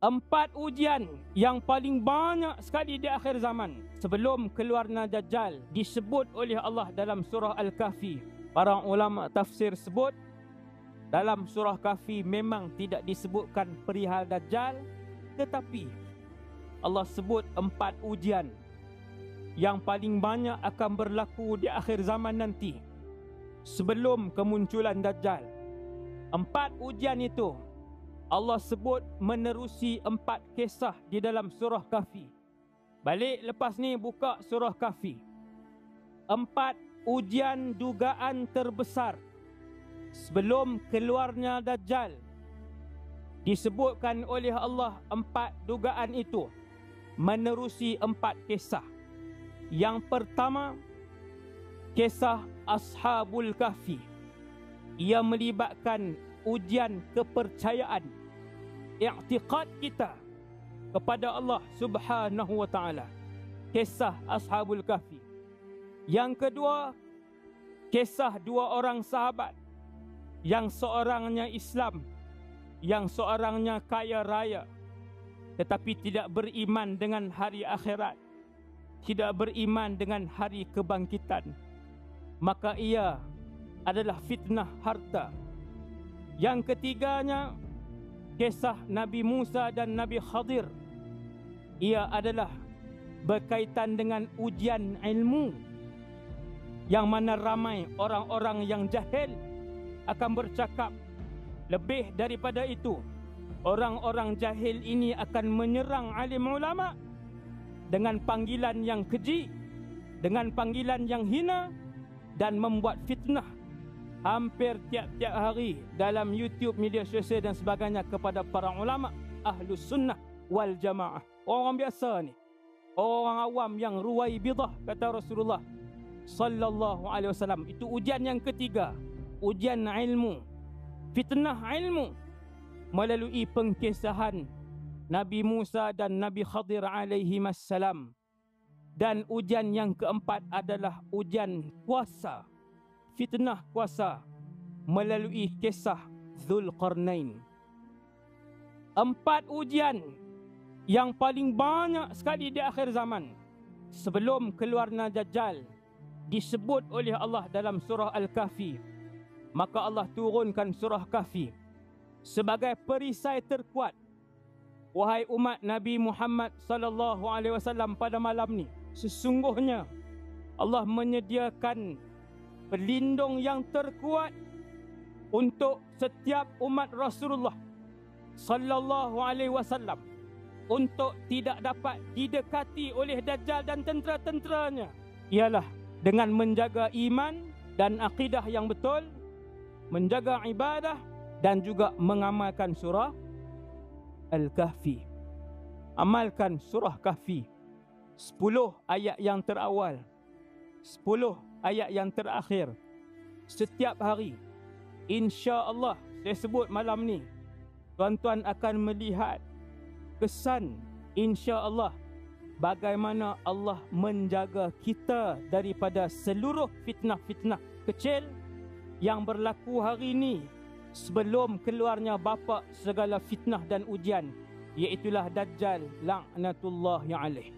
4 ujian yang paling banyak sekali di akhir zaman sebelum keluarnya Dajjal disebut oleh Allah dalam surah Al-Kahfi. Para ulama tafsir sebut dalam surah Kahfi memang tidak disebutkan perihal Dajjal, tetapi Allah sebut 4 ujian yang paling banyak akan berlaku di akhir zaman nanti sebelum kemunculan Dajjal. 4 ujian itu Allah sebut menerusi 4 kisah di dalam surah Kahfi. Balik lepas ni buka surah Kahfi. 4 ujian dugaan terbesar sebelum keluarnya Dajjal. Disebutkan oleh Allah 4 dugaan itu menerusi 4 kisah. Yang pertama, kisah Ashabul Kahfi. Ia melibatkan ujian kepercayaan, i'tiqad kita kepada Allah Subhanahu wa taala. Kisah Ashabul Kahfi. Yang kedua, kisah 2 orang sahabat, yang seorangnya Islam, yang seorangnya kaya raya, tetapi tidak beriman dengan hari akhirat, tidak beriman dengan hari kebangkitan. Maka ia adalah fitnah harta. Yang ketiganya, kisah Nabi Musa dan Nabi Khadir. Ia adalah berkaitan dengan ujian ilmu, yang mana ramai orang-orang yang jahil akan bercakap. Lebih daripada itu, orang-orang jahil ini akan menyerang alim ulama dengan panggilan yang keji, dengan panggilan yang hina, dan membuat fitnah hampir tiap-tiap hari dalam YouTube, media sosial dan sebagainya kepada para ulama Ahlus Sunnah wal Jamaah. Orang biasa ni, orang awam yang ruwai bidah, kata Rasulullah sallallahu alaihi wasallam. Itu ujian yang ketiga, ujian ilmu, fitnah ilmu melalui pengkisahan Nabi Musa dan Nabi Khadir alaihi wassalam. Dan ujian yang keempat adalah ujian kuasa, fitnah kuasa melalui kisah Zulqarnain. 4 ujian yang paling banyak sekali di akhir zaman sebelum keluarnya Dajjal disebut oleh Allah dalam surah Al-Kahfi. Maka Allah turunkan surah Kahfi sebagai perisai terkuat. Wahai umat Nabi Muhammad sallallahu alaihi wasallam, pada malam ni sesungguhnya Allah menyediakan pelindung yang terkuat untuk setiap umat Rasulullah sallallahu alaihi wasallam untuk tidak dapat didekati oleh Dajjal dan tentera-tenteranya, ialah dengan menjaga iman dan akidah yang betul, menjaga ibadah dan juga mengamalkan surah Al-Kahfi. Amalkan surah Kahfi, 10 ayat yang terawal, 10 ayat yang terakhir setiap hari. Insya-Allah, saya sebut malam ni, tuan-tuan akan melihat kesan insya-Allah bagaimana Allah menjaga kita daripada seluruh fitnah-fitnah kecil yang berlaku hari ini sebelum keluarnya bapa segala fitnah dan ujian, iaitulah Dajjal laknatullahi alaih.